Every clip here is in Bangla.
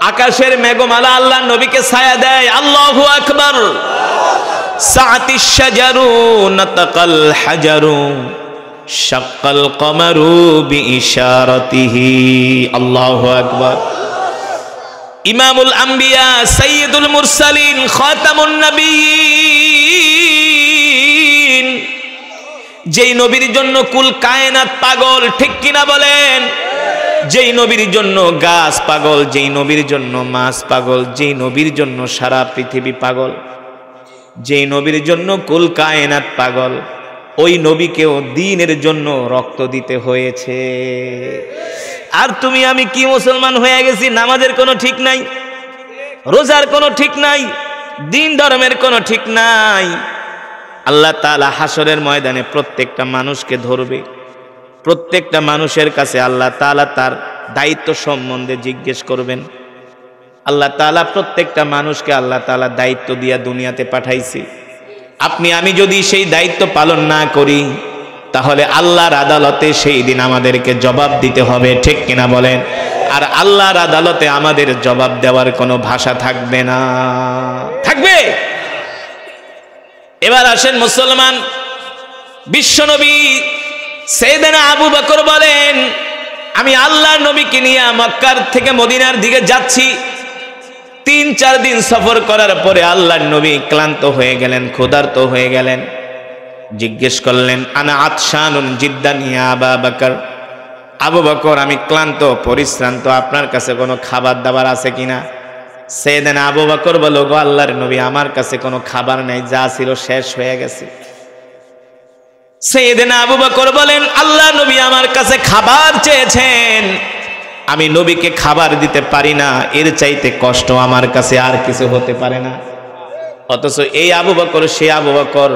আকাশের মেঘমালা আল্লাহ নবীকে ছায়া দেয়। আল্লাহু আকবার। সাআতিশ শাজারু নাতাকাল হাজারু শাক্কাল কমারু বিইশারাতিহি। আল্লাহু আকবার। ইমামুল আম্বিয়া সাইয়্যিদুল মুরসালিন খাতামুন নবিয়্যিন, যেই নবীর জন্য কুল কায়নাত পাগল, ঠিক কিনা বলেন? যেই নবীর জন্য গাছ পাগল, যেই নবীর জন্য মাছ পাগল, যেই নবীর জন্য সারা পৃথিবী পাগল, যেই নবীর জন্য কুল কায়নাত পাগল, ওই নবীকেও দ্বীনের জন্য রক্ত দিতে হয়েছে। আর তুমি আমি কি মুসলমান হয়ে গেছি? নামাজের কোনো ঠিক নাই, রোজার কোনো ঠিক নাই, দ্বীন ধর্মের কোনো ঠিক নাই। আল্লাহ তাআলা হাসরের ময়দানে প্রত্যেকটা মানুষকে ধরবে, প্রত্যেকটা মানুষের কাছে আল্লাহ তাআলা তার দায়িত্ব সম্বন্ধে জিজ্ঞেস করবেন। আল্লাহ তাআলা প্রত্যেকটা মানুষকে আল্লাহ তাআলা দায়িত্ব দিয়া দুনিয়াতে পাঠাইছে। আপনি আমি যদি সেই দায়িত্ব পালন না করি, তাহলে আল্লাহর আদালতে সেই দিন আমাদেরকে জবাব দিতে হবে, ঠিক কিনা বলেন? আর আল্লাহর আদালতে আমাদের জবাব দেওয়ার কোনো ভাষা থাকবে না, থাকবে? এবার আসেন মুসলমান, বিশ্বনবী সাইয়েদনা আবু বকর বলেন, আমি আল্লাহর নবীকে নিয়ে মক্কার থেকে মদিনার দিকে যাচ্ছি। ৩-৪ দিন সফর করার পরে আল্লাহর নবী ক্লান্ত হয়ে গেলেন, ক্ষুধার্ত হয়ে গেলেন। জিজ্ঞেস করলেন, আনা আতশানুন জিদ্দান ইয়া আবা বকর, আবু বকর আমি ক্লান্ত পরিশ্রান্ত, আপনার কাছে কোনো খাবার দাবার আছে কিনা? সাইয়েদনা আবু বকর বলল, গো আল্লাহর নবী, আমার কাছে কোনো খাবার নাই, যা ছিল শেষ হয়ে গেছে। সাইয়েদনা আবু বকর বলেন, আল্লাহ নবী আমার কাছে খাবার চেয়েছেন, আমি নবীকে খাবার দিতে পারি না, এর চাইতে কষ্ট আমার কাছে আর কিছু হতে পারে না। অথচ এই আবু বকর সে আবু বকর,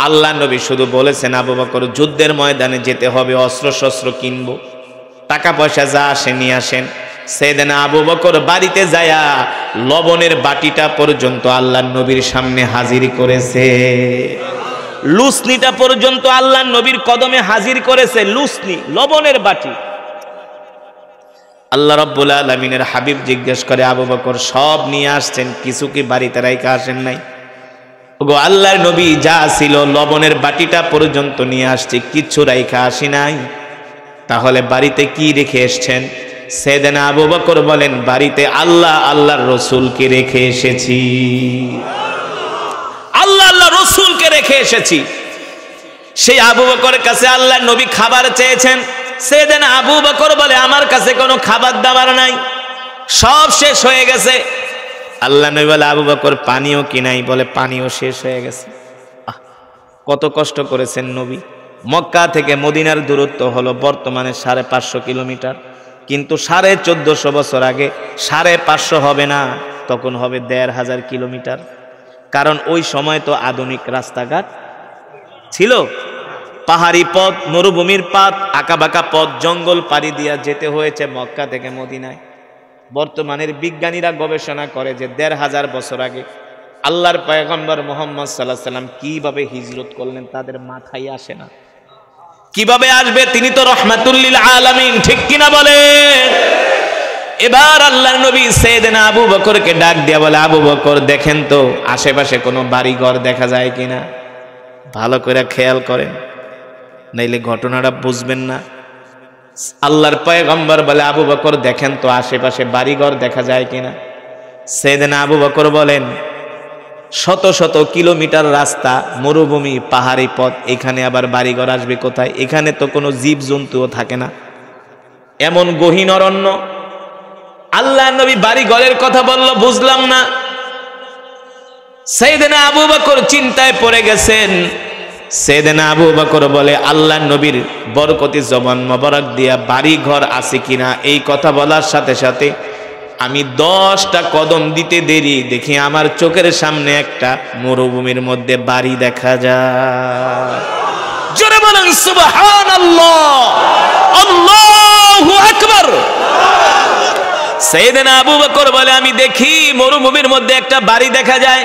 আল্লাহ নবী শুধু বলেছেন, আবু বকর যুদ্ধের ময়দানে যেতে হবে, অস্ত্র শস্ত্র কিনবো, টাকা পয়সা যা আসে নিয়ে আসেন। সাইয়েদনা আবু বকর বাড়িতে যায়া লবণের বাটিটা পর্যন্ত আল্লাহ নবীর সামনে হাজির করেছে, লুসনিটা পর্যন্ত আল্লাহ নবীর কদমে হাজির করেছে, লুসনি লবণের বাটি। আল্লাহ রাব্বুল আলামিনের হাবিব জিজ্ঞেস করে, আবু বকর সব নিয়ে আসছেন, কিছু কি বাড়িতে রাইখা আসেন নাই? ওগো আল্লাহর নবী, যা ছিল লবণের বাটিটা পর্যন্ত নিয়ে আসছি, কিচ্ছু রাইখা আসি নাই। তাহলে বাড়িতে কি রেখে এসেছেন? সাইয়েদনা আবু বকর বলেন, বাড়িতে আল্লাহ আল্লাহর রাসূলকে রেখে এসেছি, আল্লাহ আল্লাহর রাসূলকে রেখে এসেছি। সেই আবু বকরের কাছে আল্লাহর নবী খাবার চেয়েছেন। সাইয়েদনা আবু বকর বলে, আমার কাছে কোনো খাবার দাবার নাই, সব শেষ হয়ে গেছে। আল্লাহ নবী বলে, আবু বকর পানিও কি নাই? বলে, পানিও শেষ হয়ে গেছে। কত কষ্ট করেছেন নবী। মক্কা থেকে মদিনার দূরত্ব হলো বর্তমানে 550 কিলোমিটার, কিন্তু 1450 বছর আগে 550 হবে না, তখন হবে 1500 কিলোমিটার। কারণ ওই সময় তো আধুনিক রাস্তাঘাট ছিল, পাহাড়ি পথ, মরুভূমির পথ, আঁকাবাঁকা পথ, জঙ্গল পাড়ি দিয়া যেতে হয়েছে মক্কা থেকে মদিনায়। বর্তমানের বিজ্ঞানীরা গবেষণা করে যে 1500 বছর আগে আল্লাহর পয়গম্বর মুহাম্মদ সাল্লাল্লাহু আলাইহি সাল্লাম কিভাবে হিজরত করলেন, তাদের মাথায় আসে না। কিভাবে আসবে? তিনি তো রহমাতুল লিল আলামিন, ঠিক কিনা বলেন? এবার আল্লাহর নবী সাইয়েদনা আবু বকরকে ডাক দিয়া বলে, আবু বকর দেখেন তো আশেপাশে কোনো বাড়ি ঘর দেখা যায় কিনা, ভালো করে খেয়াল করেন, নাইলে ঘটনাটা বুঝবেন না। আল্লাহর পয়গম্বর বলে, আবু বকর দেখেন তো আশেপাশে বাড়িঘর দেখা যায় কিনা। সাইয়েদনা আবু বকর বলেন, শত শত কিলোমিটার রাস্তা, মরুভূমি, পাহাড়ি পথ, এখানে আবার বাড়িঘর আসবে কোথায়? এখানে তো কোনো জীব জন্তুও থাকে না, এমন গহীন অরণ্য। আল্লাহ নবী বাড়িঘরের কথা বলল, বুঝলাম না। সাইয়েদনা আবু বকর চিন্তায় পড়ে গেছেন। সাইয়েদনা আবু বকর বলে, আল্লাহ নবীর বরকতি জবান মোবারক দিয়া বাড়ি ঘর আছে কিনা এই কথা বলার সাথে সাথে আমি 10টা কদম দিতে দেরি, দেখি আমার চোখের সামনে একটা মরুভূমির মধ্যে বাড়ি দেখা যায়। জোরে বলেন সুবহানাল্লাহ, আল্লাহু আকবার। সাইয়েদনা আবু বকর বলে, আমি দেখি মরুভূমির মধ্যে একটা বাড়ি দেখা যায়।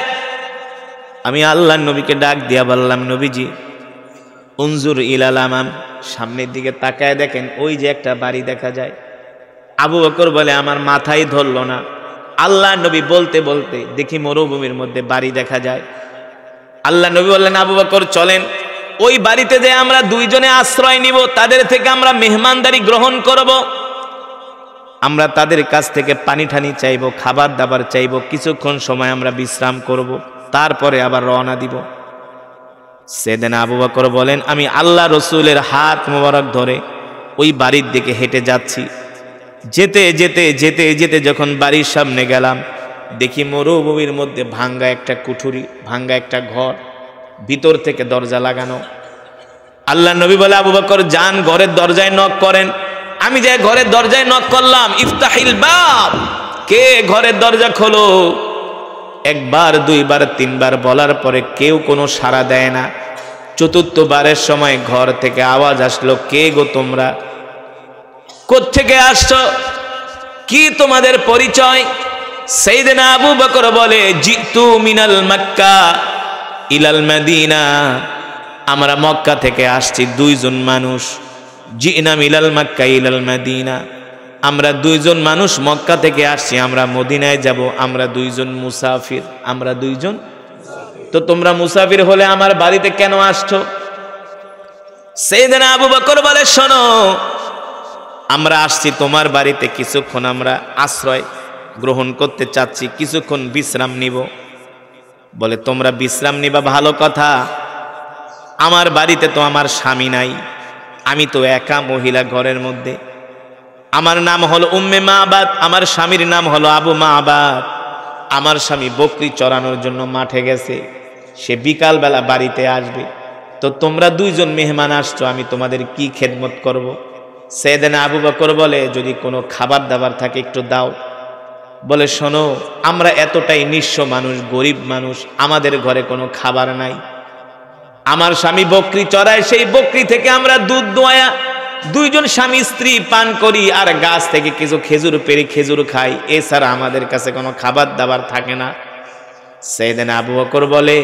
আমি আল্লাহর নবীকে ডাক দিয়া বললাম, নবীজি উনজুর ইলাল আমাম, সামনের দিকে তাকায় দেখেন ওই যে একটা বাড়ি দেখা যায়। আবু বকর বলে, আমার মাথায় ধরলো না। আল্লাহ নবী বলতে বলতে দেখি মরুভূমির মধ্যে বাড়ি দেখা যায়। আল্লাহ নবী বললেন, আবু বকর চলেন, ওই বাড়িতে যে আমরা দুইজনে আশ্রয় নিব, তাদের থেকে আমরা মেহমানদারি গ্রহণ করব, আমরা তাদের কাছ থেকে পানি ঠানি চাইব, খাবার দাবার চাইব, কিছুক্ষণ সময় আমরা বিশ্রাম করব, তারপরে আবার রওনা দিব। সেদিন আবু বকর বলেন, আমি আল্লাহ রসুলের হাত মোবারক ধরে ওই বাড়ির দিকে হেঁটে যাচ্ছি। যেতে যেতে যেতে যেতে যখন বাড়ির সামনে গেলাম, দেখি মরুভূমির মধ্যে ভাঙ্গা একটা কুঠুরি, ভাঙ্গা একটা ঘর, ভিতর থেকে দরজা লাগানো। আল্লাহ নবী বলে, আবু বকর যান, ঘরের দরজায় নক করেন। আমি যে ঘরের দরজায় নক করলাম, ইফতাহিল বাব, কে ঘরের দরজা খোলো। একবার দুইবার তিনবার বলার পরে কেউ কোনো সাড়া দেয় না। চতুর্থবারের সময় ঘর থেকে আওয়াজ আসলো, কে গো তোমরা, কোত্থেকে আসছো, কি তোমাদের পরিচয়? সাইয়েদনা আবু বকর বলে, জিতু মিনাল মক্কা ইলাল মদিনা, আমরা মক্কা থেকে আসছি দুইজন মানুষ। জিনা মিলাল মক্কা ইলাল মদিনা, আমরা দুইজন মানুষ মক্কা থেকে আসছি, আমরা মদিনায় যাব, আমরা দুইজন মুসাফির, আমরা দুইজন। তো তোমরা মুসাফির হলে আমার বাড়িতে কেন আসছো? সাইয়েদনা আবু বকর বলে, শোনো, আমরা আসছি তোমার বাড়িতে, কিছুক্ষণ আমরা আশ্রয় গ্রহণ করতে চাচ্ছি, কিছুক্ষণ বিশ্রাম নিব। বলে, তোমরা বিশ্রাম নিবা ভালো কথা, আমার বাড়িতে তো আমার স্বামী নাই, আমি তো একা মহিলা ঘরের মধ্যে, আমার নাম হলো উম্মে মাবাদ, আমার স্বামীর নাম হলো আবু মাবাদ। আমার স্বামী বকরি চড়ানোর জন্য মাঠে গেছে, সে বিকালবেলা বাড়িতে আসবে। তো তোমরা দুইজন মেহমান আসছো, আমি তোমাদের কি খেদমত করব? সাইয়েদনা আবু বকর বলে, যদি কোনো খাবার দাবার থাকে একটু দাও। বলে, শোনো, আমরা এতটাই নিঃস্ব মানুষ, গরিব মানুষ, আমাদের ঘরে কোনো খাবার নাই। আমার স্বামী বকরি চড়ায়, সেই বকরি থেকে আমরা দুধ দোয়া দুইজন স্বামী স্ত্রী পান করি, আর গাছ থেকে কিছু খেজুর পেড়ে খেজুর খাই, এছাড়া আমাদের কাছে কোনো খাবার দাবার থাকে না। সাইয়েদনা আবু বকর বলে,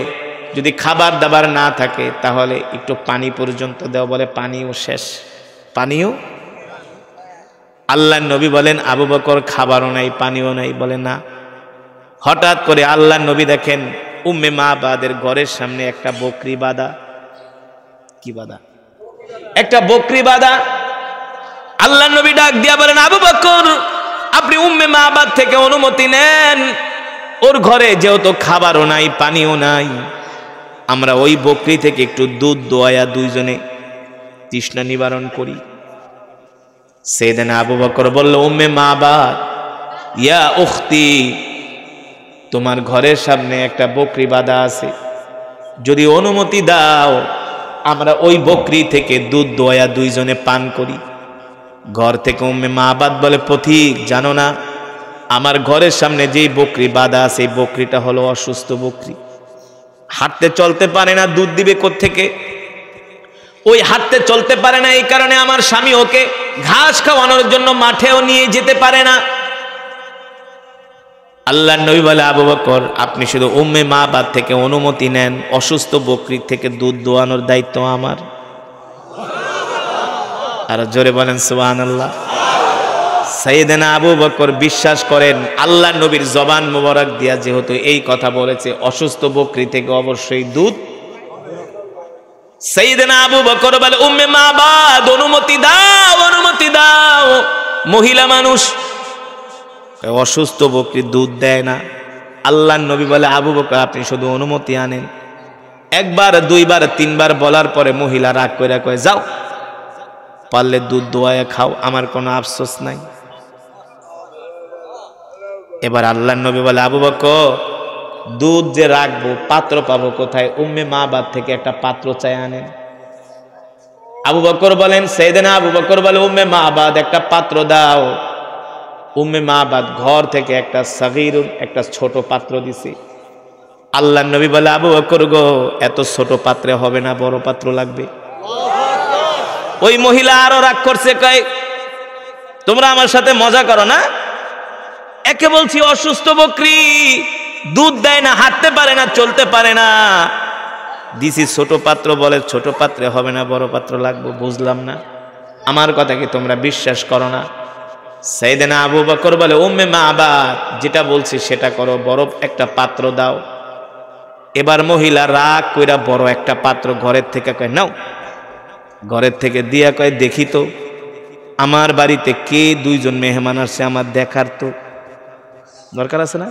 যদি খাবার দাবার না থাকে তাহলে একটু পানি পর্যন্ত দাও। বলে, পানিও শেষ, পানিও। আল্লাহর নবী বলেন, আবু বকর খাবারও নাই পানিও নাই। বলে, না। হঠাৎ করে আল্লাহর নবী দেখেন উম্মে মাবাদের ঘরের সামনে একটা বকরি বাঁধা। কি বাঁধা? একটা বকরি বাঁধা। আল্লাহর নবী ডাক দিয়া বলেন, আবু বকর, আপনি উম্মে মাবাদ থেকে অনুমতি নেন, ওর ঘরে যেহেতু খাবারও নাই পানিও নাই, আমরা ওই বকরি থেকে একটু দুধ দোয়া দুইজনে তৃষ্ণা নিবারণ করি। সাইয়েদনা আবু বকর বলল, উম্মে মাবাদ, ইয়া উখতি, তোমার ঘরের সামনে একটা বকরি বাঁধা আছে, যদি অনুমতি দাও আমরা ওই বকরি থেকে দুধ দোয়া দুইজনে পান করি। ঘর থেকে উম্মে মাবাদ বলে, পথিক, জানো না আমার ঘরের সামনে যেই বকরি বাঁধা আছে, এই বকরিটা হলো অসুস্থ বকরি, হাঁটতে চলতে পারে না, দুধ দিবে কোত্থেকে? ওই হাঁটতে চলতে পারে না, এই কারণে আমার স্বামী ওকে ঘাস খাওয়ানোর জন্য মাঠেও নিয়ে যেতে পারে না। আল্লাহর নবী বলে, আবু বকর, আপনি শুধু উম্মে মাবাদ থেকে অনুমতি নেন, অসুস্থ বকরি থেকে দুধ দোয়ানোর দায়িত্ব আমার। আর জোরে বলেন সুবহানাল্লাহ। সাইয়েদনা আবু বকর বিশ্বাস করেন, আল্লাহর নবীর জবান মোবারক দিয়া যেহেতু এই কথা বলেছে, অসুস্থ বকরি থেকে অবশ্যই দুধ। সাইয়েদনা আবু বকর বলে, উম্মে মাবাদ, অনুমতি দাও, অনুমতি দাও। মহিলা মানুষ, অসুস্থ বকরি দুধ দেয় না। আল্লাহর নবী বলে, আবু বকর, আপনি শুধু অনুমতি আনেন। একবার দুইবার তিনবার বলার পরে মহিলা রাগ করে কয়, যাও, পারলে দুধ দোয়ায় খাও, আমার কোনো আফসোস নাই। এবার আল্লাহর নবী বলে, আবু বকর, দুধ যে রাখবো পাত্র পাবো কোথায়? উম্মে মাবাদ থেকে একটা পাত্র চাই আনেন। আবু বকর বলেন, সাইয়েদনা আবু বকর বলে, উম্মে মাবাদ, একটা পাত্র দাও। উম্মে মাবাদ ঘর থেকে একটা সাগীর, একটা ছোট পাত্র দিছে। আল্লাহর নবী বলে, আবু বকর গো, এত ছোট পাত্রে হবে না, বড় পাত্র লাগবে। ওই মহিলা আরো রাগ করছে, কয়, তোমরা আমার সাথে মজা করো না? একে বলছি অসুস্থ বকরি, দুধ দেয় না, হাঁটতে পারে না, চলতে পারে না, দিছি ছোট পাত্র, বলে ছোট পাত্রে হবে না, বড় পাত্র লাগবে। বুঝলাম না, আমার কথা কি তোমরা বিশ্বাস করো না? সাইয়েদনা আবু বকর বলে, উম্মে মাবাদ, যেটা বলছি সেটা করো, বরফ একটা পাত্র দাও। এবার মহিলা রাগ কইরা বড় একটা পাত্র ঘরের থেকে কয় নাও, ঘরের থেকে দিয়া কয় দেখি তো আমার বাড়িতে কে দুইজন মেহমান আসছে, আমার দেখার তো দরকার আছে না।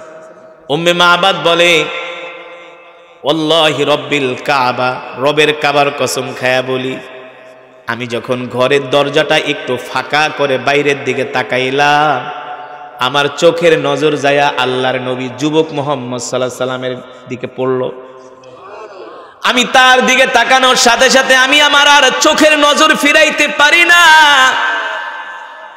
উম্মে মাবাদ বলে, ওয়াল্লাহি রব্বিল কাবা, রবের কাবার কসম খায়া বলি, আমি যখন ঘরের দরজাটা একটু ফাঁকা করে বাইরের দিকে তাকাইলাম, আমার চোখের নজর যায়া আল্লাহর নবী যুবক মুহাম্মদ সাল্লাল্লাহু আলাইহি সাল্লামের দিকে পড়ল। আমি তার দিকে তাকানোর সাথে সাথে আমি আমার আর চোখের নজর ফিরাইতে পারি না।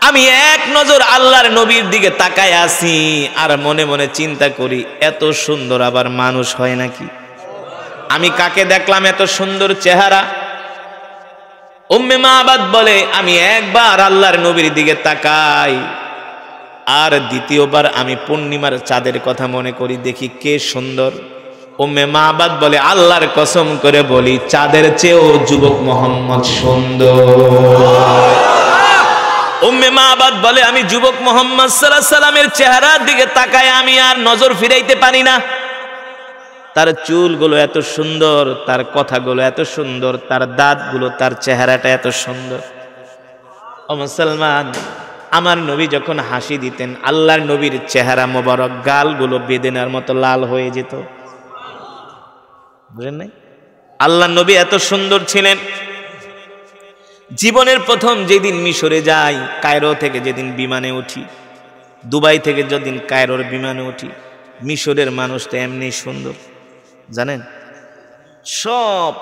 আমি এক নজর আল্লাহর নবীর দিকে তাকায় আছি আর মনে মনে চিন্তা করি, এত সুন্দর আবার মানুষ হয় নাকি? আমি কাকে দেখলাম এত সুন্দর চেহারা? উম্মে মাবাদ বলে, আমি একবার আল্লাহর নবীর দিকে তাকাই আর দ্বিতীয়বার আমি পূর্ণিমার চাঁদের কথা মনে করি, দেখি কে সুন্দর। উম্মে মাবাদ বলে, আল্লাহর কসম করে বলি, চাঁদের চেয়েও যুবক মুহাম্মদ সুন্দর। উম্মে মাবাদ বলে, আমি যুবক মুহাম্মদ সাল্লাল্লাহু আলাইহি সাল্লামের চেহারার দিকে তাকায় আমি আর নজর ফিরাইতে পারি না। তার চুলগুলো এত সুন্দর, তার কথাগুলো এত সুন্দর, তার দাঁতগুলো, তার চেহারাটা এত সুন্দর। ও মুসলমান, আমার নবী যখন হাসি দিতেন, আল্লাহর নবীর চেহারা মোবারক, গালগুলো বেদেনার মতো লাল হয়ে যেত। বুঝেন নাই? আল্লাহর নবী এত সুন্দর ছিলেন। জীবনের প্রথম যেদিন মিশরে যাই, কায়রো থেকে যেদিন বিমানে উঠি, দুবাই থেকে যেদিন কায়রোর বিমানে উঠি, মিশরের মানুষ তো এমনি সুন্দর, জানেন? সব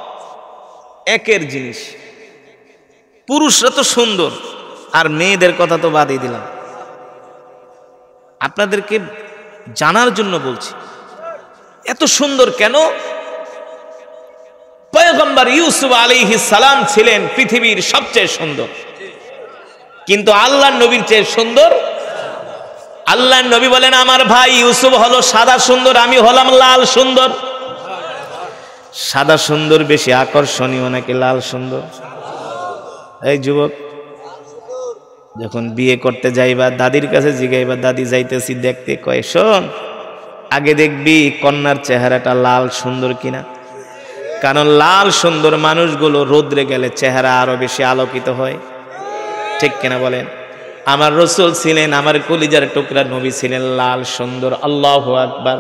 একের জিনিস। পুরুষরা তো সুন্দর, আর মেয়েদের কথা তো বাদই দিলাম। আপনাদেরকে জানার জন্য বলছি, এত সুন্দর কেন? পয়গম্বর ইউসুফ আলাইহিস সালাম ছিলেন পৃথিবীর সবচেয়ে সুন্দর, কিন্তু আল্লাহর নবীর চেয়ে সুন্দর। আল্লাহর নবী বলেন, আমার ভাই ইউসুফ হলো সাদা সুন্দর, আমি হলাম লাল সুন্দর। সাদা সুন্দর বেশি আকর্ষণীয় নাকি লাল সুন্দর? এই যুবক, যখন বিয়ে করতে যাইবা, দাদির কাছে জিগাইবা, দাদি যাইতেছি দেখতে, কয় শোন, আগে দেখবি কন্যার চেহারাটা লাল সুন্দর কিনা, কারণ লাল সুন্দর মানুষগুলো রোদ্রে গেলে চেহারা আরো বেশি আলোকিত হয়। ঠিক কিনা বলেন? আমার রাসূল ছিলেন, আমার কলিজার টুকরা নবী ছিলেন লাল সুন্দর। আল্লাহু আকবার।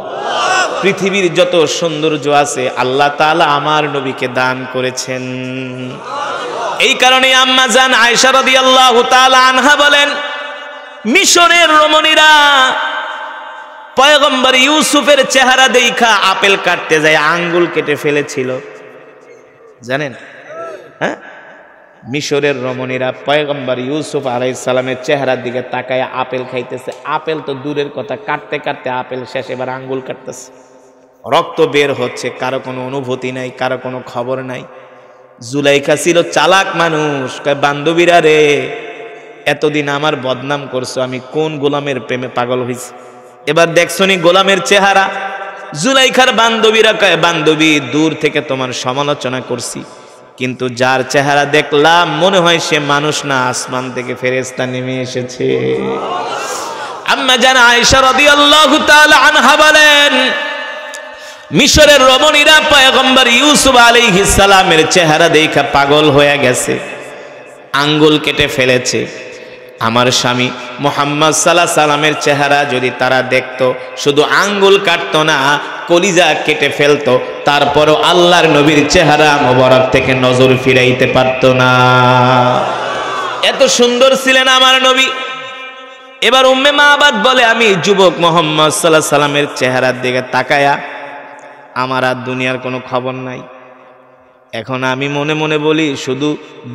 পৃথিবীর যত সৌন্দর্য আছে আল্লাহ তাআলা আমার নবীকে দান করেছেন। এই কারণে আম্মা জান আয়েশা রাদিয়াল্লাহু তাআলা আনহা বলেন, মিশরের রমণীরা পয়গম্বর ইউসুফের চেহারা দেখা আপেল কাটতে যায় আঙ্গুল কেটে ফেলেছিল, জানেন? হ্যাঁ, মিশরের রমণীরা পয়গম্বর ইউসুফ আলাইহিস সালামের চেহারার দিকে তাকায় আপেল খাইতেছে। আপেল তো দূরের কথা, কাটতে কাটতে আপেল শেষ, এবার আঙ্গুল কাটতেছে, রক্ত বের হচ্ছে, কারো কোনো অনুভূতি নাই, কারো কোনো খবর নাই। জুলাইখা ছিল চালাক মানুষ, কয় বান্ধবীরা রে, এতদিন আমার বদনাম করছো, আমি কোন গোলামের প্রেমে পাগল হইছি, এবার দেখছনি গোলামের চেহারা। জুলাইখার বান্ধবীরা কয়, বান্ধবী দূর থেকে তোমার সমালোচনা করছি, কিন্তু যার চেহারা দেখলাম মনে হয় সে মানুষ না, আসমান থেকে ফেরেশতা নেমে এসেছে। আম্মা জান আয়েশা রাদিয়াল্লাহু তাআলা আনহা বলেন, মিশরের রমণীরা পয়গম্বর ইউসুফ আলাইহিস সালামের চেহারা দেখা পাগল হয়ে গেছে, আঙ্গুল কেটে ফেলেছে। আমার স্বামী মুহাম্মদ সাল্লাল্লাহু আলাইহি সাল্লামের চেহারা যদি তারা দেখতো, শুধু আঙ্গুল কাটতো না, কলিজা কেটে ফেলতো, তারপরও আল্লাহর নবীর চেহারা মোবারক থেকে নজর ফিরাইতে পারতো না। এত সুন্দর ছিলেন আমার নবী। এবার উম্মে মাবাদ বলে, আমি যুবক মুহাম্মদ সাল্লাল্লাহু আলাইহি সাল্লামের চেহারার দিকে তাকায়া আমার আর দুনিয়ার কোনো খবর নাই। এখন আমি মনে মনে বলি, শুধু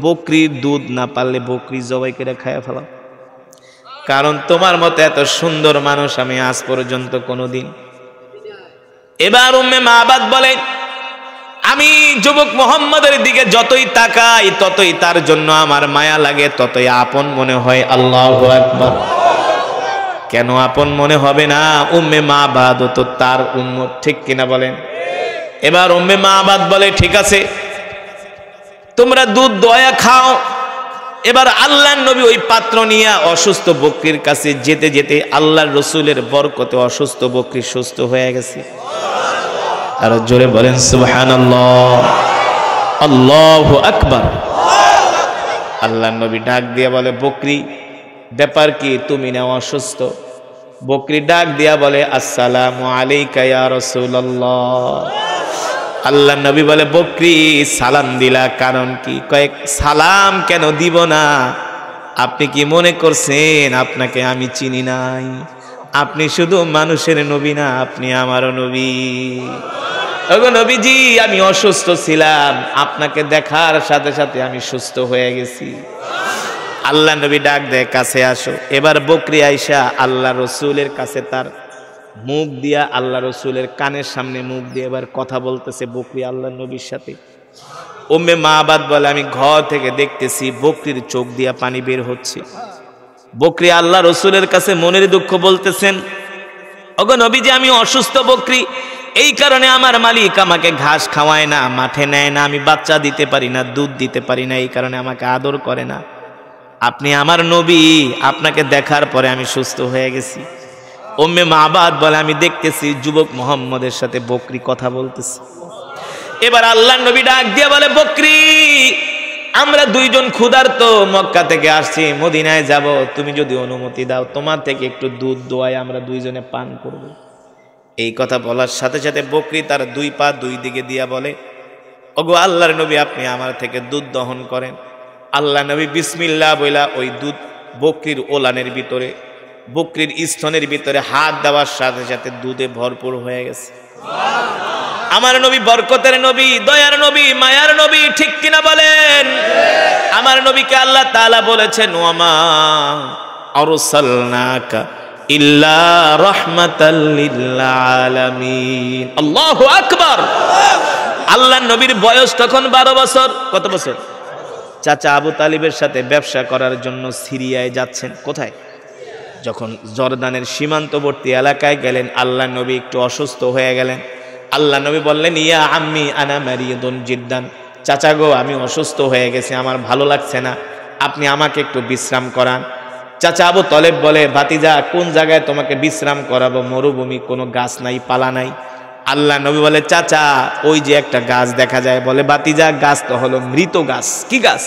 বকরির দুধ না পারলে বকরি জবাই করে খায়া ফেলাও, কারণ তোমার মতো এত সুন্দর মানুষ আমি আজ পর্যন্ত কোনোদিন। এবার উম্মে মাবাদ বলে, আমি যুবক মুহাম্মদের দিকে যতই তাকাই ততই তার জন্য আমার মায়া লাগে, ততই আপন মনে হয়। আল্লাহু আকবার। কেন আপন মনে হবে না? উম্মে মাবাদ তো তার উম্মত, ঠিক কিনা বলেন? এবার উম্মে মাবাদ বলে, ঠিক আছে তোমরা দুধ দয়া খাও, এবার আল্লাহর নবী ওই পাত্র নিয়ে অসুস্থ বকরির কাছে যেতে যেতে আল্লাহর রসুলের বরকতে অসুস্থ বকরি সুস্থ হয়ে গেছে। আর জোরে বলেন সুবহানাল্লাহ, আল্লাহু আকবার। আল্লাহর নবী ডাক দিয়ে বলে, বকরি ব্যাপার কি, তুমি না অসুস্থ? বকরি ডাক দিয়া বলে, আসসালামু আলাইকা ইয়া রাসূলুল্লাহ। আল্লাহ নবী বলে, বকরি সালাম দিলা কারণ কি? কয়েক সালাম কেন দিব না? আপনি কি মনে করছেন আপনাকে আমি চিনি নাই? আপনি শুধু মানুষের নবী না, আপনি আমারও নবী। ওগো নবীজি, আমি অসুস্থ ছিলাম, আপনাকে দেখার সাথে সাথে আমি সুস্থ হয়ে গেছি। আল্লাহ নবী ডাক দেয়, কাছে আসো। এবার বকরি আইসা আল্লাহ রসুলের কাছে তার মুখ দিয়া, আল্লাহ রসুলের কানের সামনে মুখ দিয়ে এবার কথা বলতেছে বকরি আল্লাহ নবীর সাথে। উম্মে মাবাদ বলে, আমি ঘর থেকে দেখতেছি বকরির চোখ দিয়া পানি বের হচ্ছে। বকরি আল্লাহ রসুলের কাছে মনের দুঃখ বলতেছেন, ওগো নবীজি, আমি অসুস্থ বকরি, এই কারণে আমার মালিক আমাকে ঘাস খাওয়ায় না, মাঠে নেয় না, আমি বাচ্চা দিতে পারি না, দুধ দিতে পারি না, এই কারণে আমাকে আদর করে না। আপনি আমার নবী, আপনাকে দেখার পরে আমি সুস্থ হয়ে গেছি। উম্মে মাবাদ বলে, আমি দেখতেছি যুবক মুহাম্মদের সাথে বকরি কথা বলতেছে। এবার আল্লাহ নবী ডাক দিয়ে বলে, বকরি, আমরা দুইজন ক্ষুধার্ত, মক্কা থেকে আসছি, মদিনায় যাব, তুমি যদি অনুমতি দাও তোমার থেকে একটু দুধ দোয়াই আমরা দুইজনে পান করব। এই কথা বলার সাথে সাথে বকরি তার দুই পা দুই দিকে দিয়া বলে, ওগো আল্লাহর নবী, আপনি আমার থেকে দুধ দহন করেন। আল্লাহ নবী বিসমিল্লাহ বইলা ওই দুধ বকরির ওলানের ভিতরে, বকরির স্তনের ভিতরে হাত দেওয়ার সাথে সাথে দুধে ভরপুর হয়ে গেছে। আমার নবী বরকতের নবী, দয়ার নবী, মায়ার নবী, ঠিক কিনা বলেন? আমার নবীকে আল্লাহ তাআলা বলেছেন, ওয়ামা আরসালনাকা ইল্লা রাহমাতাল লিল আলামিন। আল্লাহু আকবার। আল্লাহ নবীর বয়স তখন 12 বছর। কত বছর? চাচা আবু তালিবের সাথে ব্যবসা করার জন্য সিরিয়ায় যাচ্ছেন। কোথায়? যখন জর্দানের সীমান্তবর্তী এলাকায় গেলেন, আল্লাহ নবী একটু অসুস্থ হয়ে গেলেন। আল্লাহ নবী বললেন, ইয়া আম্মি আনা মারিয়াদুন জিদ্দান, চাচা গো, আমি অসুস্থ হয়ে গেছি, আমার ভালো লাগছে না, আপনি আমাকে একটু বিশ্রাম করান। চাচা আবু তালেব বলে, ভাতিজা, কোন জায়গায় তোমাকে বিশ্রাম করাবো? মরুভূমি, কোনো গাছ নাই, পালা নাই। আল্লাহ নবী বলে, চাচা, ওই যে একটা গাছ দেখা যায়। বলে, ভাতিজা, গাছ তো হলো মৃত গাছ। কি গাছ?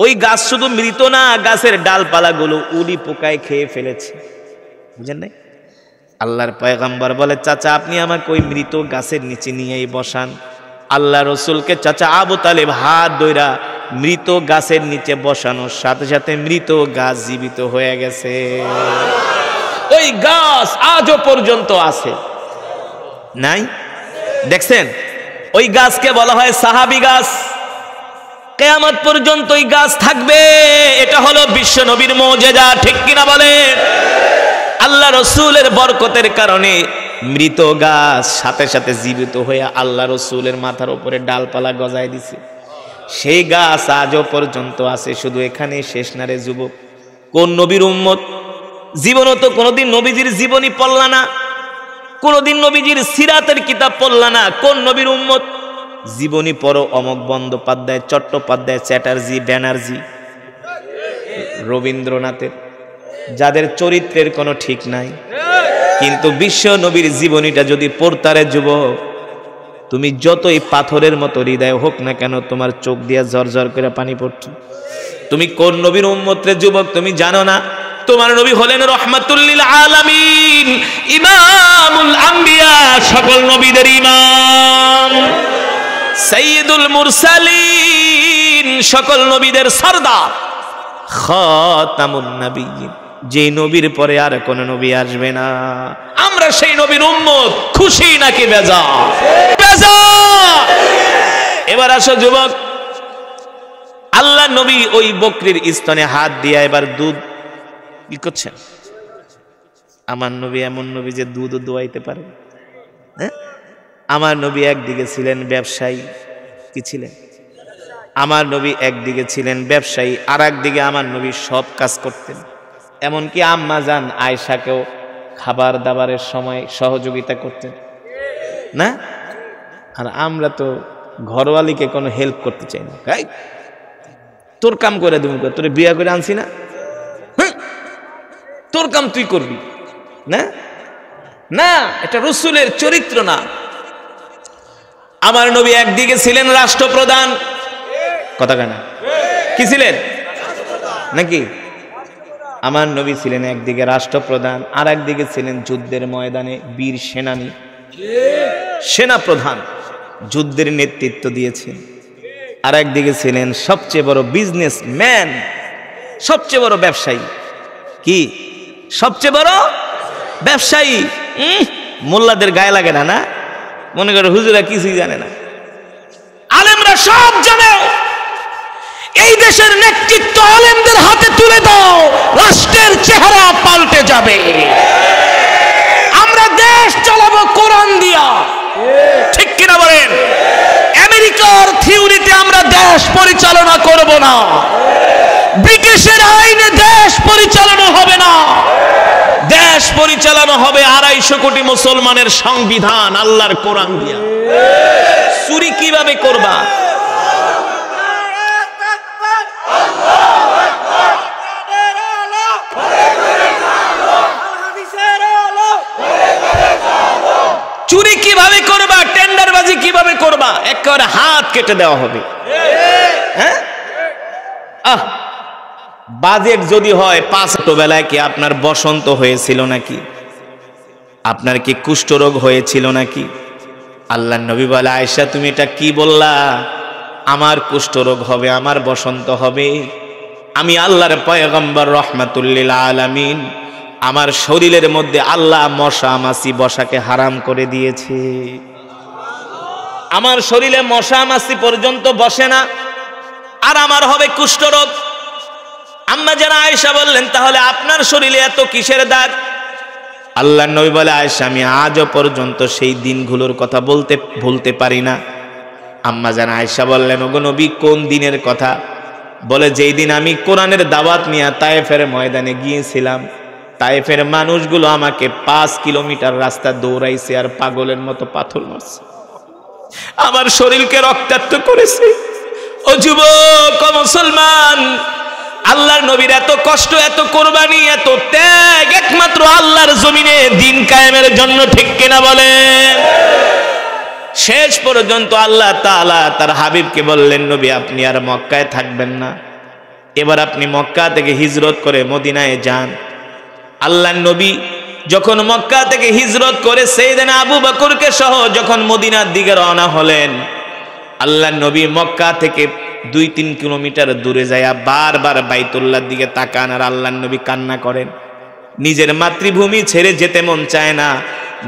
ওই গাছ শুধু মৃত না, গাছের ডালপালাগুলো উলি পোকায় খেয়ে ফেলেছে। বুঝেন নাই? আল্লাহর পয়গম্বর বলে, চাচা, আপনি আমাকে ওই মৃত গাছের নিচে নিয়েই বসান। আল্লাহ রসুলকে চাচা আবু তালেব হাত ধইরা মৃত গাছের নিচে বসানোর সাথে সাথে মৃত গাছ জীবিত হয়ে গেছে। ওই গাছ আজও পর্যন্ত আছে। নাই? দেখছেন? ওই গাছকে বলা হয় সাহাবী গাছ। কিয়ামত পর্যন্ত ওই গাছ থাকবে। এটা হলো বিশ্ব নবীর মুজিজা, ঠিক কিনা বলেন? আল্লাহ রসুলের বরকতের কারণে মৃত গাছ সাথে সাথে জীবিত হয়ে আল্লাহ রসুলের মাথার উপরে ডালপালা গজায় দিছে। সেই গাছ আজও পর্যন্ত আছে। শুধু এখানে শেষ না রে যুবক। কোন নবীর উম্মত জীবনও তো কোনোদিন নবীজির জীবনী পড়লা না, কোনোদিন নবীজির সিরাতের কিতাব পড়লা না। কোন নবীর উম্মত? জীবনী পড়ো অমক বন্দ্যোপাধ্যায়, চট্টোপাধ্যায়, চ্যাটার্জি, ব্যানার্জি, রবীন্দ্রনাথের, যাদের চরিত্রের কোনো ঠিক নাই। কিন্তু বিশ্ব নবীর জীবনীটা যদি পড়তারে যুবক, তুমি যতই পাথরের মতো হৃদয় হোক না কেন, তোমার চোখ দিয়ে ঝরঝর করে পানি পড়ত। তুমি কোন নবীর উম্মত রে যুবক? তুমি জানো না? তোমার নবী হলেন রহমাতুল লিল আলামিন, ইমামুল আম্বিয়া, সকল নবীদের ইমাম, সাইয়্যিদুল মুরসালিন, সকল নবীদের সরদার, খাতামুন নবিয়্যিন, যে নবীর পরে আর কোন নবী আসবে না। আমরা সেই নবীর উম্মত। খুশি নাকি বেজার? বেজার। এবার আসো যুবক, আল্লাহ নবী ওই বকরির স্তনে হাত দিয়ে এবার দুধ কি করছেন? আমার নবী এমন নবী যে দুধও দোয়াইতে পারে। হ্যাঁ, আমার নবী একদিকে ছিলেন ব্যবসায়ী। কি ছিলেন? আমার নবী একদিকে ছিলেন ব্যবসায়ী, আর একদিকে আমার নবী সব কাজ করতেন। এমনকি আম্মা জান আয়েশাকেও খাবার দাবারের সময় সহযোগিতা করতেন না। আর আমরা তো ঘরওয়ালিকে কোনো হেল্প করতে চাই না। তোর কাম করে দেবো, তোর বিয়া করে আনছি না, তোর কাম তুই করবি না, না এটা রাসূলের চরিত্র না। আমার নবী একদিকে ছিলেন রাষ্ট্রপ্রধান, কথা কেন কি ছিলেন নাকি? আমার নবী ছিলেন একদিকে রাষ্ট্রপ্রধান, আর একদিকে ছিলেন যুদ্ধের ময়দানে বীর সেনানী, সেনা প্রধান, যুদ্ধের নেতৃত্ব দিয়েছেন। আর একদিকে ছিলেন সবচেয়ে বড় বিজনেসম্যান, সবচেয়ে বড় ব্যবসায়ী। কি সবচেয়ে বড় ব্যবসায়ী? মোল্লাদের গায়ে লাগে না, না মনে করে হুজুরা কিছুই জানে না, আলেমরা সব জানে। এই দেশের নেতৃত্ব আলেমদের হাতে তুলে দাও, রাষ্ট্রের চেহারা পাল্টে যাবে। আমরা দেশ চালাবো কোরআন দিয়া, ঠিক কিনা বলেন? আমেরিকার থিওরিতে আমরা দেশ পরিচালনা করব না, ব্রিটিশের আইনে দেশ পরিচালনা হবে না, দেশ পরিচালনা হবে 250 কোটি মুসলমানের সংবিধান, আল্লাহর কোরআন দিয়া। চুরি কিভাবে করবা? চুরি কিভাবে করবা? টেন্ডারবাজি কিভাবে করবা? একেবারে হাত কেটে দেওয়া হবে। হ্যাঁ, বাজেট যদি হয় 5 ছোটবেলায় কি আপনার বসন্ত হয়েছিল নাকি? আপনার কি কুষ্ঠরোগ হয়েছিল নাকি? আল্লাহর নবী বলে, আয়েশা তুমি এটা কি বললা? আমার কুষ্ঠরোগ হবে, আমার বসন্ত হবে? আমি আল্লাহর পয়গম্বর রাহমাতুল লিল আলামিন, আমার শরীরের মধ্যে আল্লাহ মশা মাছি বসাকে হারাম করে দিয়েছে। আমার শরীরে মশা মাছি পর্যন্ত বসে না, আর আমার হবে কুষ্ঠরোগ। আম্মা জান আয়েশা বললেন, তাহলে আপনার শরীরে এত কিসের দাগ? আল্লাহর নবী বলে, আয়েশা আমি আজও পর্যন্ত সেই দিনগুলোর কথা ভুলতে পারি না। আম্মা জান আয়েশা বললেন, ওগো নবী কোন দিনের কথা? বলে, যেই দিন আমি কোরআনের দাওয়াত নিয়ে তায়েফের ময়দানে গিয়েছিলাম, তায়েফের মানুষগুলো আমাকে 5 কিলোমিটার রাস্তা দৌড়াইছে আর পাগলের মতো পাথর মারছে, আমার শরীরকে রক্তাক্ত করেছে। ও যুবক, ও মুসলমান, আল্লাহর নবীর এত কষ্ট, এত কোরবানি, এত ত্যাগ একমাত্র আল্লাহর জমিনে দিন কায়েমের জন্য, ঠিক কিনা বলেন? শেষ পর্যন্ত আল্লাহ তাআলা তার হাবিবকে বললেন, নবী আপনি আর মক্কায় থাকবেন না, এবার আপনি মক্কা থেকে হিজরত করে মদিনায় যান। আল্লাহর নবী যখন মক্কা থেকে হিজরত করে সাইয়েদনা আবু বকরকে সহ যখন মদিনার দিকে রওনা হলেন, আল্লাহর নবী মক্কা থেকে 2-3 কিলোমিটার দূরে যায় বারবার বাইতুল্লাহর দিকে তাকান, আর আল্লাহর নবী কান্না করেন। নিজের মাতৃভূমি ছেড়ে যেতে মন চায় না,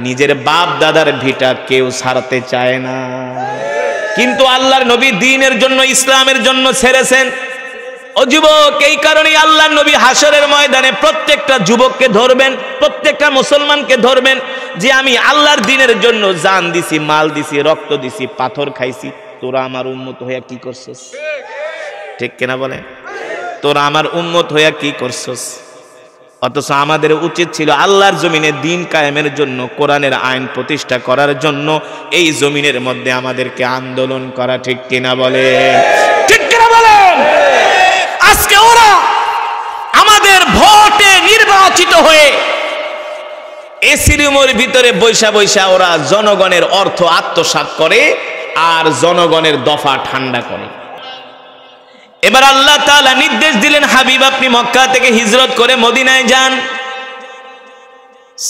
নিজের বাপ দাদার ভিটা কেউ ছাড়তে চায় না, কিন্তু আল্লাহর নবী দ্বীনের জন্য, ইসলামের জন্য ছেড়েছেন। ও যুবক, এই কারণেই আল্লাহর নবী হাসরের ময়দানে প্রত্যেকটা যুবককে ধরবেন, প্রত্যেকটা মুসলমানকে ধরবেন, যে আমি আল্লাহর দ্বীনের জন্য জান দিছি, মাল দিছি, রক্ত দিছি, পাথর খাইছি, তোরা আমার উম্মত হইয়া কি করছস? ঠিক কিনা বলে? তোরা আমার উম্মত হইয়া কি করছস? অথচ আমাদের উচিত ছিল আল্লাহর জমিনে দ্বীন কায়েমের জন্য, কোরআনের আইন প্রতিষ্ঠা করার জন্য এই জমিনের মধ্যে আমাদেরকে আন্দোলন করা, ঠিক কিনা বলে? ঠিক কিনা বলেন? আজকে ওরা আমাদের ভোটে নির্বাচিত হয়ে এসি রুমের ভিতরে বৈশা বৈশা ওরা জনগণের অর্থ আত্মসাৎ করে আর জনগণের দফা ঠান্ডা করে। এবার আল্লাহ তাআলা নির্দেশ দিলেন, হাবিব আপনি মক্কা থেকে হিজরত করে মদিনায় যান।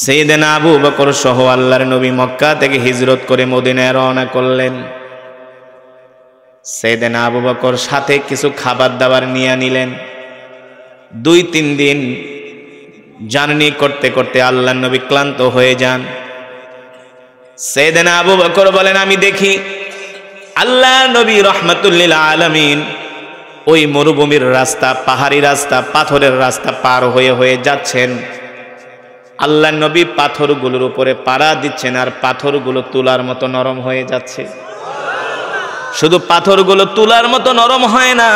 সাইয়েদনা আবু বকর সহ আল্লাহর নবী মক্কা থেকে হিজরত করে মদিনায় রওনা করলেন। সাইয়েদনা আবু বকর সাথে কিছু খাবার দাবার নিয়ে নিলেন। 2-3 দিন জার্নি করতে করতে আল্লাহর নবী ক্লান্ত হয়ে যান। সাইয়েদনা আবু বকর বলেন, আমি দেখি আল্লাহর নবী রাহমাতুল লিল আলামিন ওই মরুভূমির রাস্তা, পাহাড়ি রাস্তা, পাথরের রাস্তা পার হয়ে হয়ে যাচ্ছেন। আল্লাহর নবী পাথরগুলোর উপরে পাড়া দিচ্ছেন, আর পাথরগুলো তুলার মতো নরম হয়ে যাচ্ছে। শুধু পাথরগুলো তুলার মতো নরম হয় না,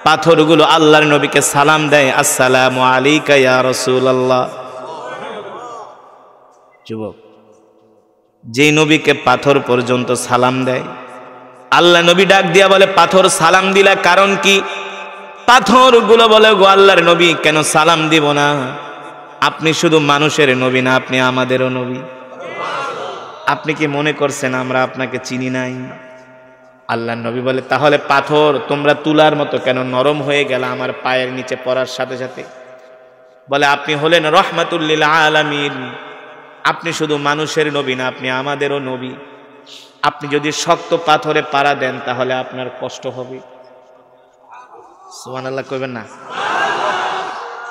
পাথরগুলো আল্লাহর নবীকে সালাম দেয়, আসসালামু আলাইকা ইয়া রাসূলুল্লাহ। যুবক, যে নবীকে পাথর পর্যন্ত সালাম দেয়, আল্লাহ নবী ডাক দিয়া বলে, পাথর সালাম দিলা কারণ কি? পাথরগুলো বলে, গো আল্লাহর নবী, কেন সালাম দিব না? আপনি শুধু মানুষের নবী না, আপনি আমাদেরও নবী। আপনি কি মনে করছেন আমরা আপনাকে চিনি নাই? আল্লাহর নবী বলে, তাহলে পাথর তোমরা তুলার মতো কেন নরম হয়ে গেল আমার পায়ের নিচে পড়ার সাথে সাথে? বলে, আপনি হলেন রহমাতুল লিল আলামিন, আপনি শুধু মানুষের নবী না, আপনি আমাদেরও নবী। আপনি যদি শক্ত পাথরে পাড়া দেন তাহলে আপনার কষ্ট হবে। সুবহানাল্লাহ কইবেন না?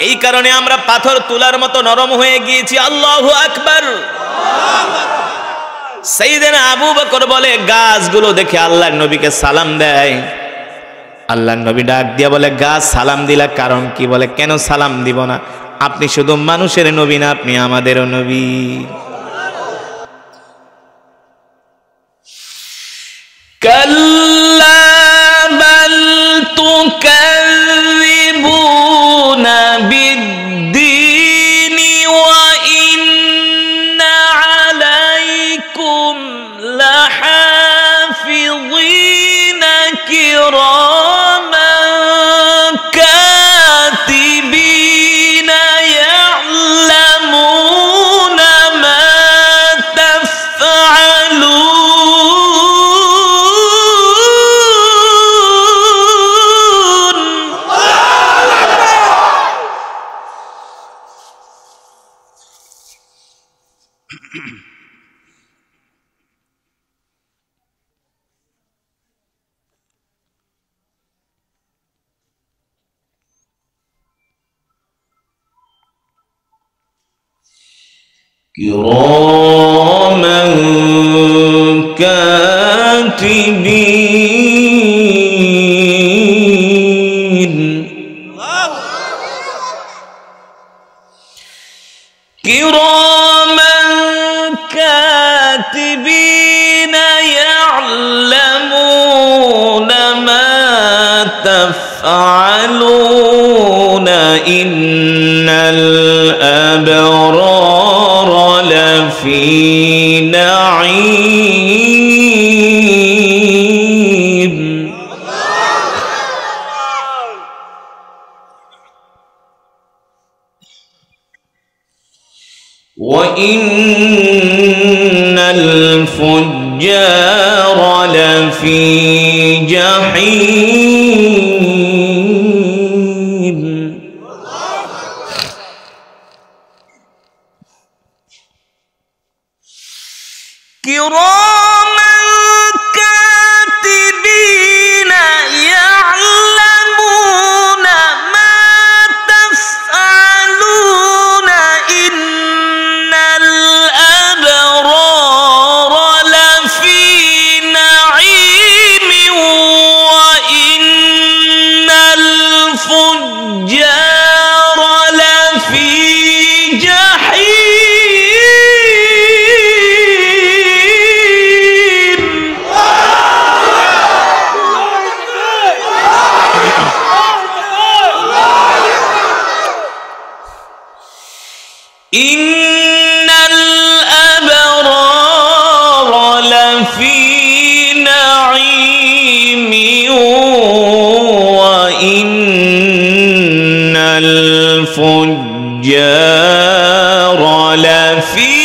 এই কারণে আমরা পাথর তুলার মতো নরম হয়ে গিয়েছি। আল্লাহু আকবার। সাইয়েদনা আবু বকর বলে, গাছগুলো দেখে আল্লাহর নবীকে সালাম দেয়। আল্লাহর নবী ডাক দিয়া বলে, গাছ সালাম দিলা কারণ কি? বলে, কেন সালাম দিব না? আপনি শুধু মানুষের নবী না, আপনি আমাদেরও নবী। কাল্লা বাল তুকাযিবুনা বিদ্দীনি ওয়া ইন্না আলাইকুম লাহাফিযিনা কিরামান কাতিবিনা ইয়া'লামুনা মা তাফআলুন। كراما كاتبين كراما كاتبين يعلمون ما تفعلون إن الأبرار لفي نعيم وإن الفجار لفي جحيم كراما كاتبين يعلمون ما تفعلون إن الأبرار لفي نعيم وإن الفجار لفي جحيم. إن الأبرار لفي نعيم وإن الفجار لفي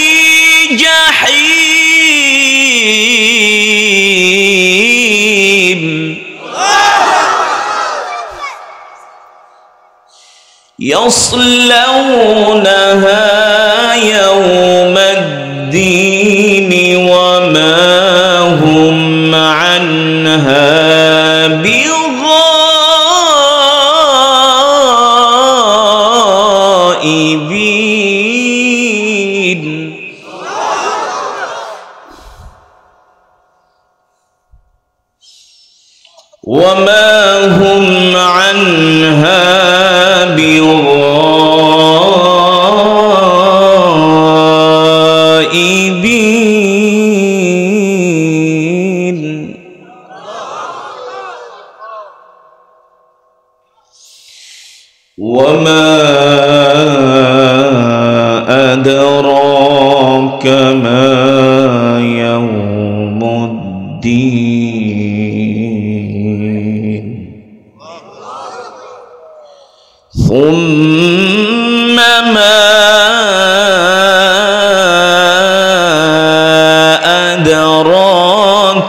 جحيم. يصلونها يوم الدين وما هم عنها بغائبين. وما هم عنها بغائبين. وما أدراك ما يوم الدين.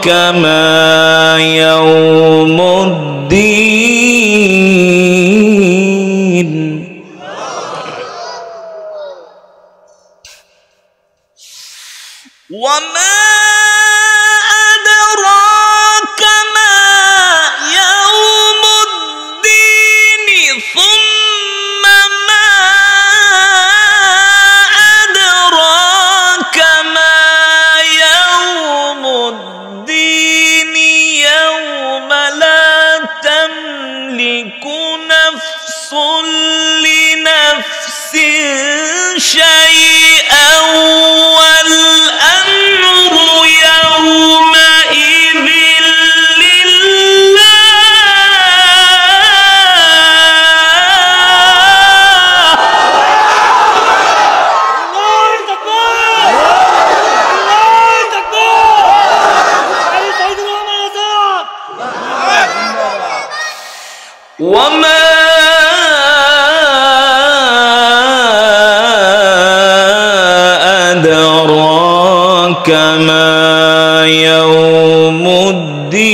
ما يوم الدين وما أدراك ما يوم الدين ثم ما أدراك ما يوم الدين يوم لا تملك نفس لنفس شيئا والأمر يومئذ لله وما أدراك ما يوم الدين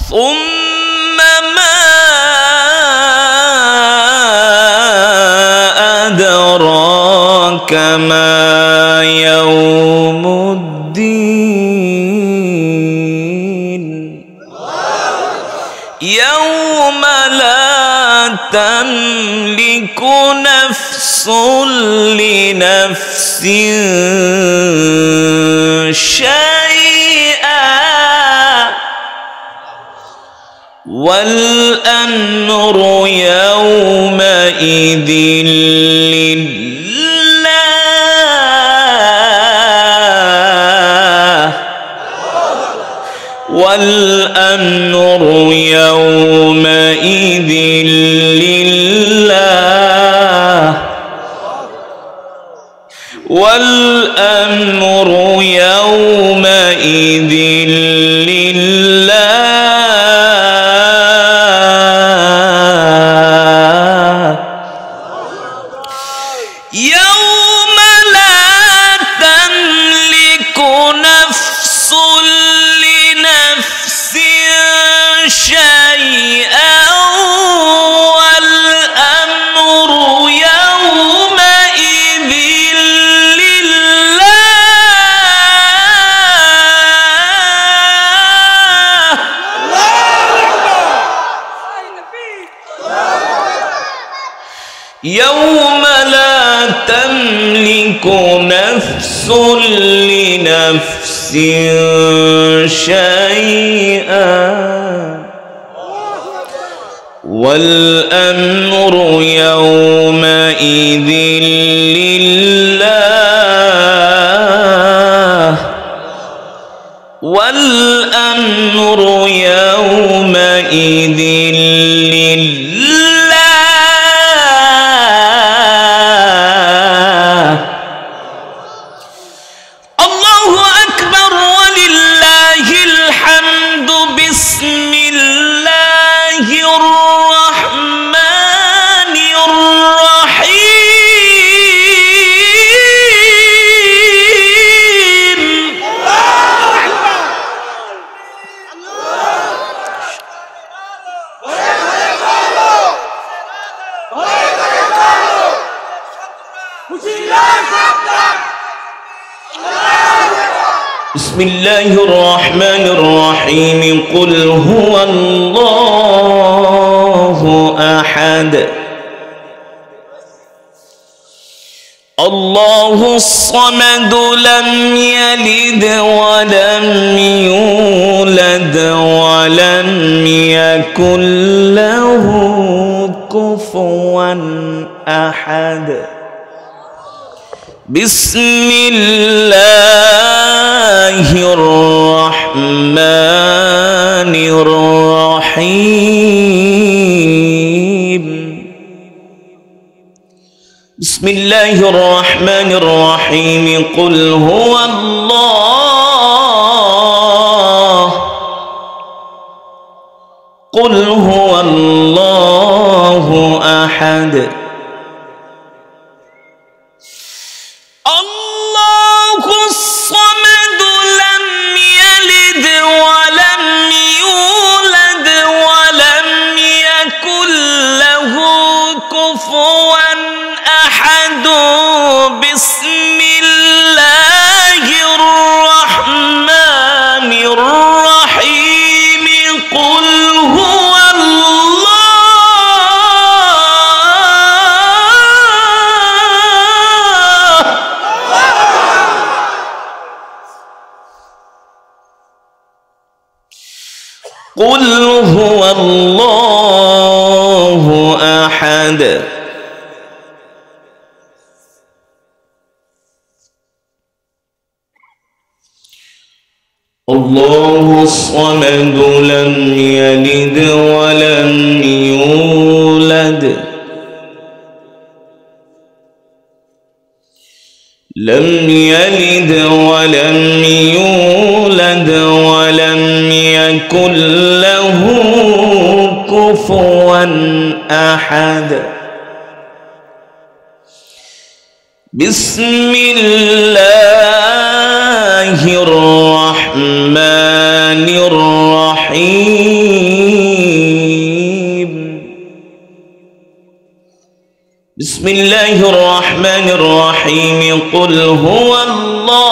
ثم ما أدراك ما يوم الدين يوم لا تملك نفس لنفس شيئا والأمر يومئذ لله والأمر يومئذ لله والأمر يومئذ لله يوم لا تملك نفس لنفس شيئا والأمر يومئذ لله يوم لا تملك نفس لنفس شيئا والأمر يومئذ لله والأمر يومئذ لله الله أكبر ولله الحمد بسم الله الرحمن الرحيم بسم الله الرحمن الرحيم قل هو الله أحد الله الصمد لم يلد ولم يولد ولم يكن له كفوا أحد بسم الله الرحمن الرحيم بسم الله الرحمن الرحيم قل هو الله أحد الله كفوا أحد بسم الله الرحمن الرحيم قل هو قل هو الله أحد الله الصمد لم يلد ولم يولد لم يلد ولم يولد ولم يكن له كفوا أحد بسم الله الرحمن الرحيم بسم الله الرحمن الرحيم قل هو الله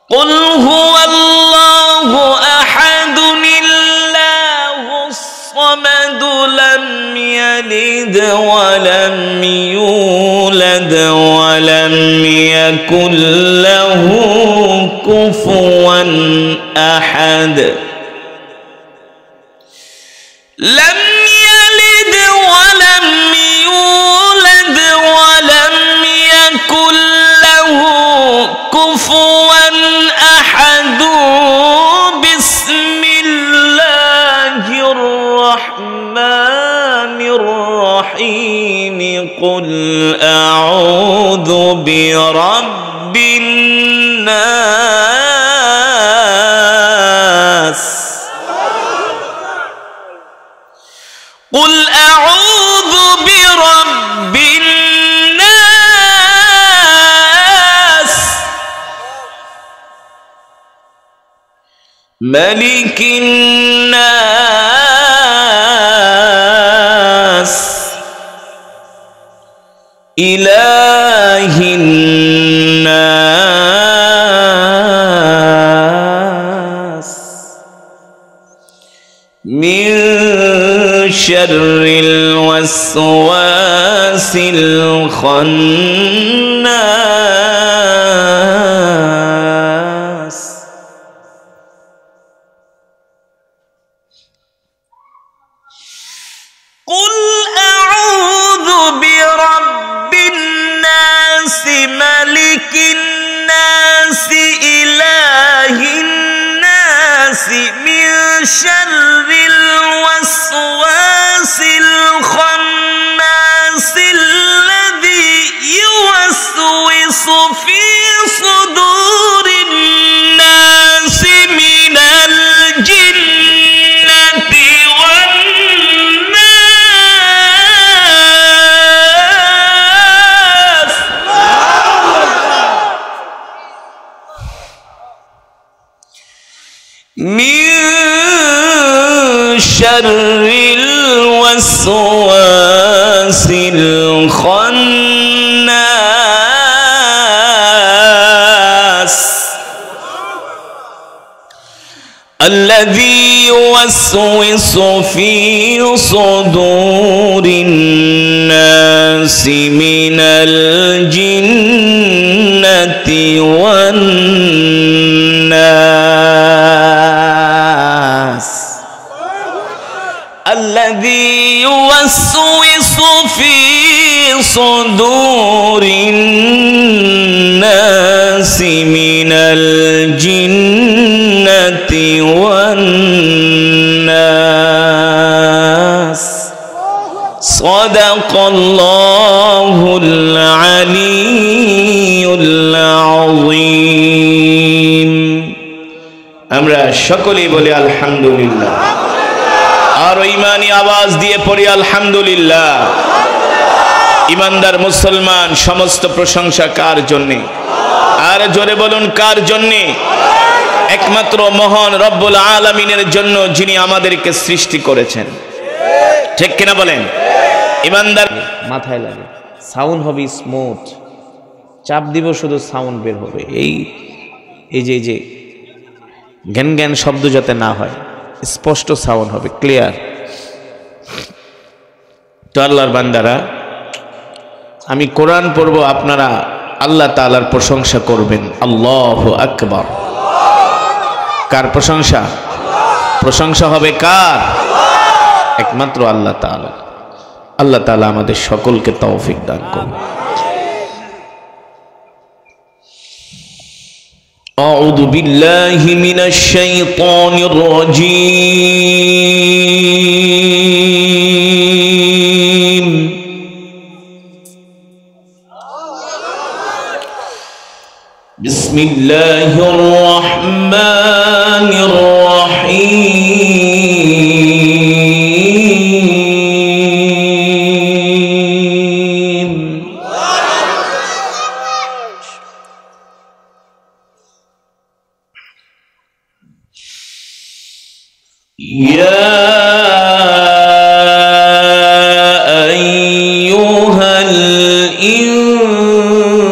قل هو الله أحد الله الصمد لم يلد ولم يولد ولم يكن له كفوا أحد لم يلد ولم يولد ولم يكن له كفوا أحد بسم الله الرحمن الرحيم قل أعوذ برب الناس قل أعوذ برب الناس ملك الناس إله الناس من شر الوسواس الخناس قل أعوذ برب الناس ملك الناس إله الناس من شر الوسواس الخناس الذي يوسوس في صدور الناس من الجنة والناس من شر الوسواس الخناس الذي يوسوس في صدور الناس من الجنة والناس الذي يوسوس في صدور الناس من الجنة والناس صدق الله العلي العظيم আমরা সকলেই বলি আলহামদুলিল্লাহ আর ঈমানি আওয়াজ দিয়ে পড়ি আলহামদুলিল্লাহ ঈমানদার মুসলমান সমস্ত প্রশংসা কার জন্য আর জোরে বলুন কার জন্য একমাত্র মহান রব্বুল আলামিনের জন্য যিনি আমাদেরকে সৃষ্টি করেছেন। ঠিক কিনা বলেন? ইমানদার মাথায় লাগে, সাউন্ড হবে স্মুথ, চাপ দিব শুধু সাউন্ড বের হবে। এই যে জ্ঞান জ্ঞান শব্দ যাতে না হয়, স্পষ্ট সাউন্ড হবে, ক্লিয়ার। তো আল্লাহর বান্দারা, আমি কোরআন পড়ব, আপনারা আল্লাহ তাআলার প্রশংসা করবেন। আল্লাহু আকবার। কার প্রশংসা? প্রশংসা হবে কার? একমাত্র আল্লাহ তাআলা। আল্লাহ তাআলা আমাদের সকলকে তৌফিক দান করুন। আউযু বিল্লাহি মিনাশ শাইতানির রাজীম। বিসমিল্লাহির রহমানির রহিম। ইয়া আইয়ুহাল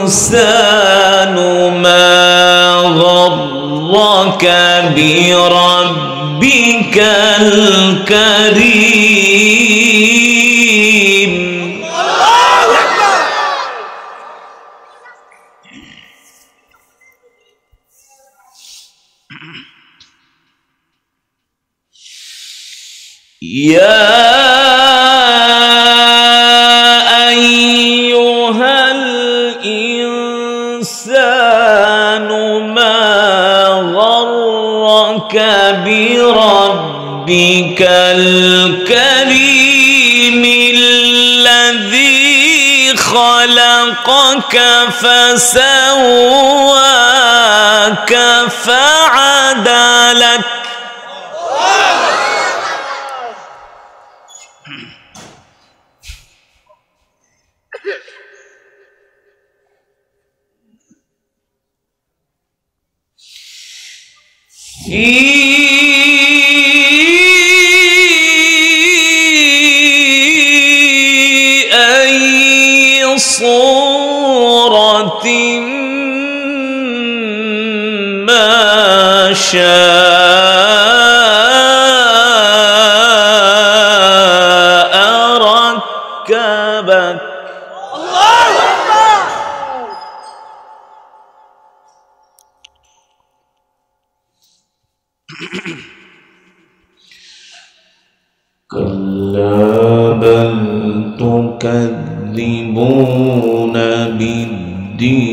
ইনসানু মা গররাকা বিরাব্বিকাল কারীম। يا أيها الإنسان ما غرك بربك الكريم الذي خلقك فسواك فعدلك. في أي صورة ما شاء ركبك. كلا بل تكذبون بالدين